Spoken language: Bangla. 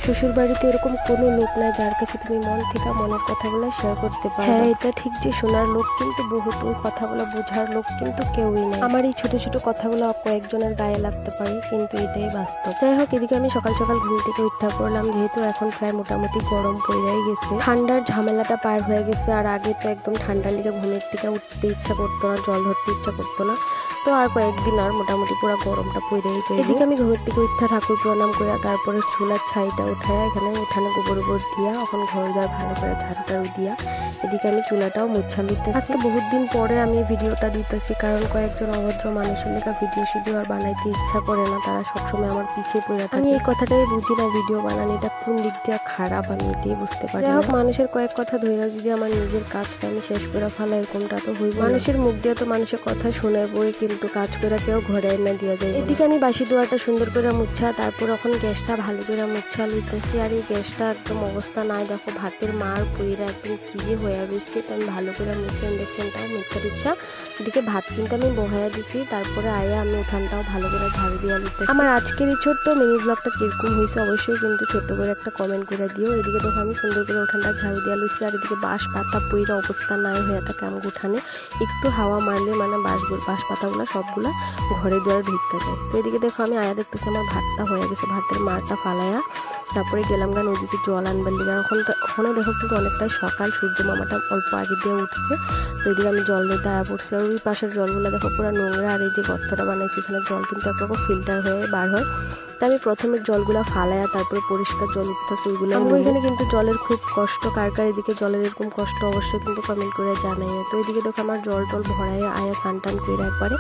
শ্বশুর বাড়িতে এরকম কোনো লোক নাই যার কাছে তুমি মন থেকে মনের কথাগুলো শেয়ার করতে পারো। হ্যাঁ, এটা ঠিক যে শোনার লোক কিন্তু বহুত, ওই কথাগুলো বোঝার লোক কিন্তু কেউই নাই। আমার এই ছোট ছোট কথাগুলো কয়েকজনের গায়ে লাগতে পারে, কিন্তু এটাই বাস্তব। যাই হোক, এদিকে আমি সকাল সকাল ঘুম থেকে উঠা পড়লাম, যেহেতু এখন প্রায় মোটামুটি গরম পড়ে গেছে, ঠান্ডার ঝামেলাটা পার হয়ে গেছে। আর আগে তো একদম ঠান্ডার লিগে ঘুমের থেকে উঠতে ইচ্ছা করতো না, জল ধরতে ইচ্ছা করতো না। তো আর কয়েকদিন আর মোটামুটি পুরো গরমটা পড়েই যায়। এদিকে আমি ঘর থেকে উঠা ঠাকুর প্রণাম করে তারপরে চুলার ছাইটা উঠায় এখানে উঠানে গোবর দিয়া এখন ঘর দ্বার ভালো করে ঝাড়ু টাড়ু দিয়া এদিকে আমি চুলাটাও মুছা দিতেছি। আজকে বহুত দিন পরে আমি ভিডিওটা দিতেছি, কারণ কয়েকজন অভদ্র মানুষের লেখা ভিডিও আর বানাইতে ইচ্ছা করে না, তারা সবসময় আমার পিছিয়ে পড়ে থাকে। আমি এই কথাটাই বুঝি না, ভিডিও বানানো এটা কোন দিক দিয়ে খারাপ আমি এটাই বুঝতে পারি। যাই হোক, মানুষের কয়েক কথা ধরে যদি আমার নিজের কাজটা আমি শেষ করে ফেলা, এরকমটা তো হইব। মানুষের মুখ দিয়ে তো মানুষের কথা শুনে বই, কিন্তু কাজ করে কেউ ঘরে এনে দিয়ে যায়। এদিকে আমি বাসি দুয়ারটা সুন্দর করে মুছা, তারপর এখন গ্যাসটা ভালো করে মুছা লইতেছি। আর এই গ্যাসটা একদম অবস্থা নাই, দেখো ভাতের মার পুইরা একদম কি যে হয়ে রয়েছে। তো আমি ভালো করে মুছে ইন্ডাকশনটাও মুছা দিচ্ছা। এদিকে ভাত কিন্তু আমি বহাইয়া দিছি, তারপরে আয়া আমি উঠানটাও ভালো করে ঝাড়ু দিয়ে দিতেছি। আমার আজকের এই ছোট্ট মিনি ব্লগটা কিরকম হয়েছে অবশ্যই কিন্তু ছোট্ট করে একটা কমেন্ট করে দিও। এদিকে দেখো আমি সুন্দর করে উঠানটা ঝাড়ু দিয়ে লইছি, আর এদিকে বাঁশ পাতা পুইরা অবস্থা নাই হয়ে থাকে আমার উঠানে। একটু হাওয়া মারলে মানে বাঁশ পাতাগুলো সবগুলা ঘরে দুয়ারে ঢুকতে যায়। তো এদিকে দেখো আমি আয়া দেখতেছি আমার ভাতটা হয়ে গেছে, ভাতের মারটা ফালাইয়া তারপরে গেলাম গা নদীতে জল আনবার লিগে। ওখানে দেখো কিন্তু অনেকটাই সকাল, সূর্য মামাটা অল্প আগে দিয়ে উঠছে। তো এদিকে আমি জল নিতে আয়া পড়ছি। আর ওই পাশের জলগুলো দেখো পুরো নোংরা, আর এই যে গর্তটা বানাইছি এখানে জল কিন্তু একরকম ফিল্টার হয়ে বার হয়। তো আমি প্রথমে জলগুলো ফালাইয়া তারপরে পরিষ্কার জল উঠতেছে ওইগুলো। এখানে কিন্তু জলের খুব কষ্ট, কার এদিকে জলের এরকম কষ্ট অবশ্যই কিন্তু কমেন্ট করে জানাই। তো এদিকে দেখো আমার জল টল ভরাইয়া আয়া স্নান টান করে একবারে